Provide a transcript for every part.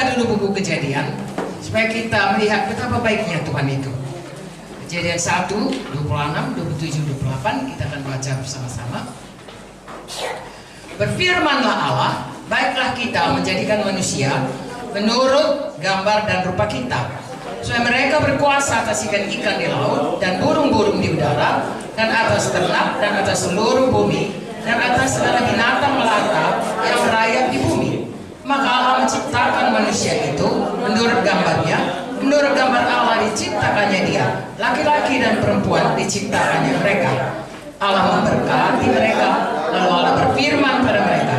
buka dulu buku Kejadian supaya kita melihat betapa baiknya Tuhan itu. Kejadian 1, 26, 27, 28 kita akan baca bersama-sama. Berfirmanlah Allah, baiklah kita menjadikan manusia menurut gambar dan rupa kita, supaya mereka berkuasa atas ikan-ikan di laut dan burung-burung di udara dan atas ternak dan atas seluruh bumi dan atas segala binatang melata yang merayap di bumi. Maka Allah menciptakan manusia itu menurut gambarnya, menurut gambar Allah diciptakannya dia, laki-laki dan perempuan diciptakannya mereka. Allah memberkati mereka, lalu Allah berfirman pada mereka,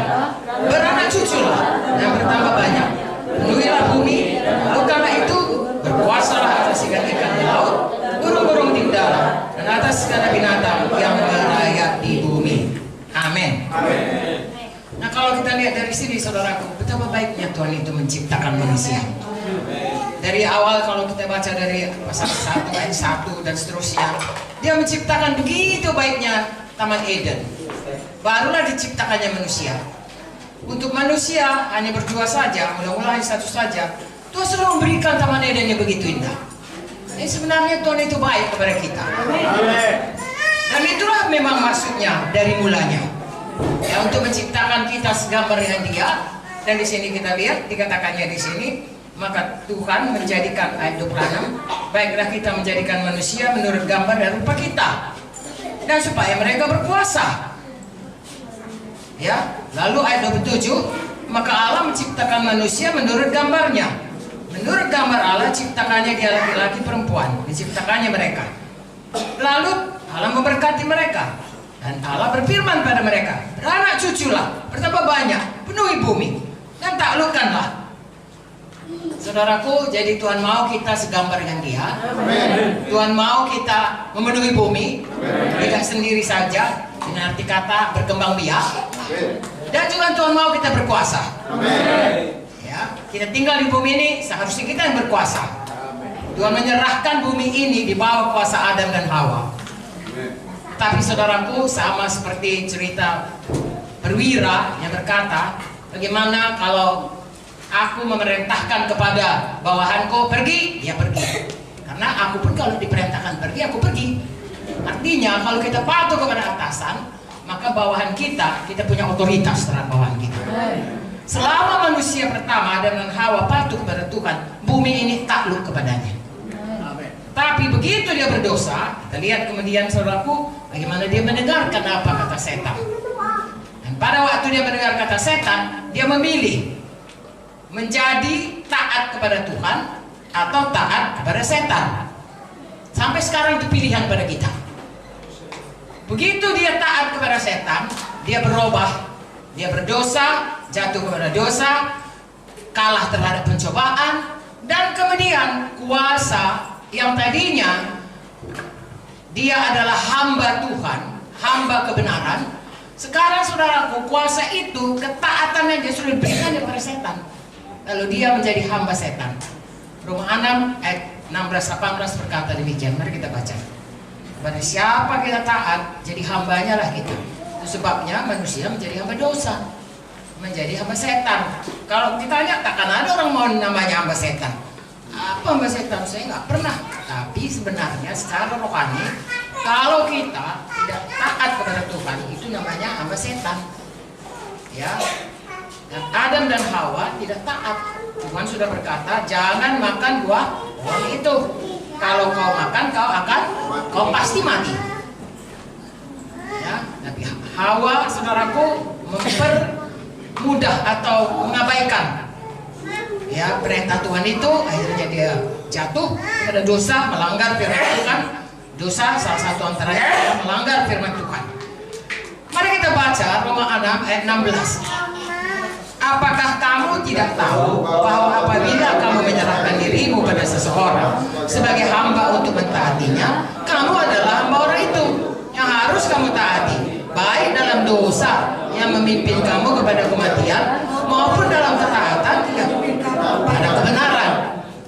beranak cuculah dan bertambah banyak, penuhilah bumi, lalu karena itu berkuasalah atas ikan-ikan di laut, burung-burung di udara, dan atas segala binatang yang merayap di bumi. Amin. Nah, kalau kita lihat dari sini, saudaraku, betapa baiknya Tuhan itu menciptakan manusia. Dari awal kalau kita baca dari pasal 1 ayat 1 dan seterusnya, dia menciptakan begitu baiknya Taman Eden. Barulah diciptakannya manusia. Untuk manusia hanya berdua saja, mula-mula hanya satu saja. Tuhan sudah memberikan Taman Eden yang begitu indah. Sebenarnya Tuhan itu baik kepada kita. Dan itulah memang maksudnya dari mulanya. Ya, untuk menciptakan kita segambar dengan dia. Dan di sini kita lihat dikatakannya di sini, maka Tuhan menjadikan ayat 26, baiklah kita menjadikan manusia menurut gambar dan rupa kita, dan supaya mereka berkuasa. Ya, lalu ayat 27, maka Allah menciptakan manusia menurut gambarnya. Menurut gambar Allah ciptakannya dia laki-laki perempuan, diciptakannya mereka. Lalu Allah memberkati mereka. Dan Allah berfirman pada mereka, beranak cuculah, bertambah banyak, penuhi bumi, dan taklukkanlah. Saudaraku, jadi Tuhan mau kita segambar dengan dia. Amen. Tuhan mau kita memenuhi bumi. Amen. Tidak sendiri saja, dengan arti kata berkembang biak. Amen. Dan juga Tuhan mau kita berkuasa. Amen. Ya, kita tinggal di bumi ini, seharusnya kita yang berkuasa. Amen. Tuhan menyerahkan bumi ini di bawah kuasa Adam dan Hawa. Amen. Tapi saudaraku, sama seperti cerita perwira yang berkata, bagaimana kalau aku memerintahkan kepada bawahanku pergi, dia pergi. Karena aku pun kalau diperintahkan pergi, aku pergi. Artinya kalau kita patuh kepada atasan, maka bawahan kita punya otoritas terhadap bawahan kita. Selama manusia pertama Adam dan Hawa patuh kepada Tuhan, bumi ini takluk kepadanya. Tapi begitu dia berdosa, kita lihat kemudian saudaraku, bagaimana dia mendengarkan apa kata setan. Dan pada waktu dia mendengar kata setan, dia memilih menjadi taat kepada Tuhan atau taat kepada setan. Sampai sekarang itu pilihan pada kita. Begitu dia taat kepada setan, dia berubah, dia berdosa, jatuh kepada dosa, kalah terhadap pencobaan, dan kemudian kuasa yang tadinya dia adalah hamba Tuhan, hamba kebenaran, sekarang saudaraku, kuasa itu, ketaatannya dia sudah diberikan kepada setan. Lalu dia menjadi hamba setan. Roma 6 ayat 16-18 berkata demikian. Mari kita baca. Kepada siapa kita taat, jadi hambanya lah kita. Itu sebabnya manusia menjadi hamba dosa, menjadi hamba setan. Kalau kita lihat, takkan ada orang mau namanya hamba setan. Apa hamba setan? Saya nggak pernah. Tapi sebenarnya secara rohani, kalau kita tidak taat kepada Tuhan, itu namanya hamba setan. Ya. Dan Adam dan Hawa tidak taat. Tuhan sudah berkata, jangan makan buah pohon itu. Kalau kau makan, kau pasti mati. Ya, tapi Hawa, saudaraku, mempermudah atau mengabaikan ya perintah Tuhan itu, akhirnya dia jatuh pada dosa, melanggar firman Tuhan. Dosa salah satu antaranya adalah melanggar firman Tuhan. Mari kita baca Roma 6 ayat 16. Apakah kamu tidak tahu bahwa apabila kamu menyerahkan dirimu pada seseorang sebagai hamba untuk mentaatinya, kamu adalah hamba orang itu yang harus kamu taati, baik dalam dosa yang memimpin kamu kepada kematian maupun dalam ketaatan pada kebenaran.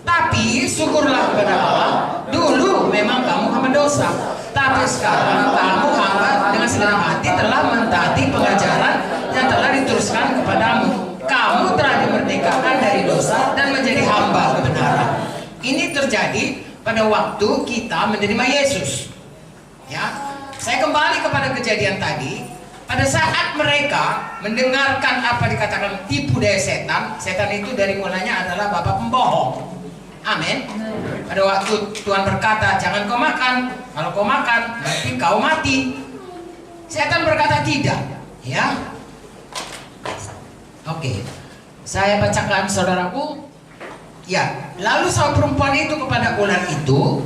Tapi syukurlah kepada Allah, dulu memang kamu hamba dosa, tapi sekarang kamu hamba dengan segenap hati telah mentaati pengajaran yang telah diteruskan kepadamu. Kamu telah dimerdekakan dimerdekakan dari dosa dan menjadi hamba kebenaran. Ini terjadi pada waktu kita menerima Yesus. Ya, saya kembali kepada kejadian tadi. Pada saat mereka mendengarkan apa dikatakan tipu daya setan, setan itu dari mulanya adalah bapa pembohong. Amin. Pada waktu Tuhan berkata, jangan kau makan. Kalau kau makan, berarti kau mati. Setan berkata tidak. Ya. Oke. Saya bacakan saudaraku. Ya. Lalu sahabat perempuan itu kepada ular itu,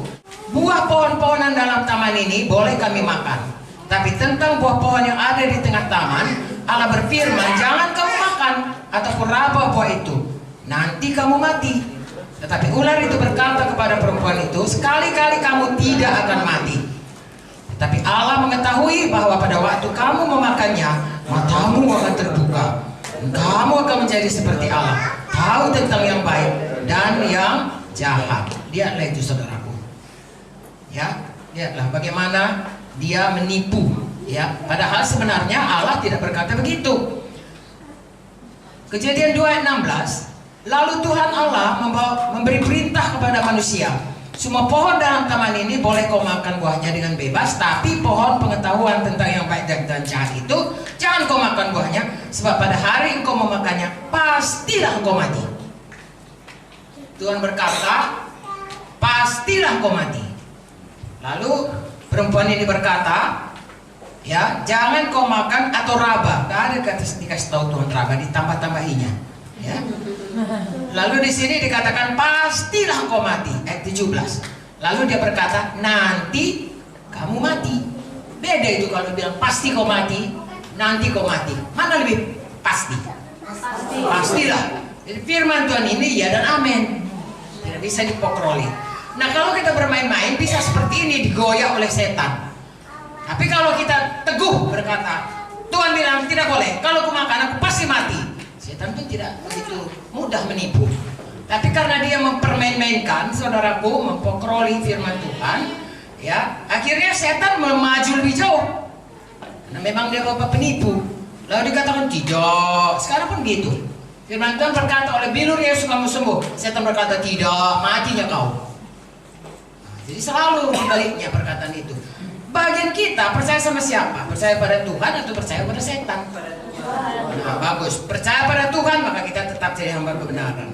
buah pohon-pohonan dalam taman ini boleh kami makan. Tapi tentang buah pohon yang ada di tengah taman, Allah berfirman, jangan kamu makan ataupun raba buah itu, nanti kamu mati. Tetapi ular itu berkata kepada perempuan itu, sekali-kali kamu tidak akan mati. Tapi Allah mengetahui bahwa pada waktu kamu memakannya, matamu akan terbuka. Kamu akan menjadi seperti Allah, tahu tentang yang baik dan yang jahat. Lihatlah itu saudaraku. Ya, lihatlah bagaimana dia menipu, ya. Padahal sebenarnya Allah tidak berkata begitu. Kejadian 2 ayat 16. Lalu Tuhan Allah memberi perintah kepada manusia, semua pohon dalam taman ini boleh kau makan buahnya dengan bebas, tapi pohon pengetahuan tentang yang baik dan jahat itu jangan kau makan buahnya, sebab pada hari engkau memakannya pastilah engkau mati. Tuhan berkata, pastilah engkau mati. Lalu perempuan ini berkata, ya, jangan kau makan atau raba. Gak ada dikasih tahu Tuhan raba, ditambah-tambahinya. Ya. Lalu di sini dikatakan pastilah kau mati, ayat 17. Lalu dia berkata, nanti kamu mati. Beda itu kalau bilang pasti kau mati, nanti kau mati. Mana lebih pasti? Pastilah. Jadi firman Tuhan ini ya dan amin. Tidak bisa dipokroli. Nah, kalau kita bermain-main bisa seperti ini, digoyak oleh setan. Tapi kalau kita teguh berkata, Tuhan bilang tidak boleh, kalau aku makan aku pasti mati. Setan pun tidak begitu mudah menipu. Tapi karena dia mempermain-mainkan, saudaraku, mempokroli firman Tuhan, ya, akhirnya setan memaju lebih jauh. Karena memang dia bapak penipu. Lalu dikatakan tidak, sekarang pun gitu. Firman Tuhan berkata, oleh bilur Yesus kamu sembuh. Setan berkata tidak, matinya kau. Jadi selalu sebaliknya perkataan itu. Bagian kita percaya sama siapa? Percaya pada Tuhan atau percaya pada setan? Nah, bagus. Percaya pada Tuhan maka kita tetap jadi hamba kebenaran.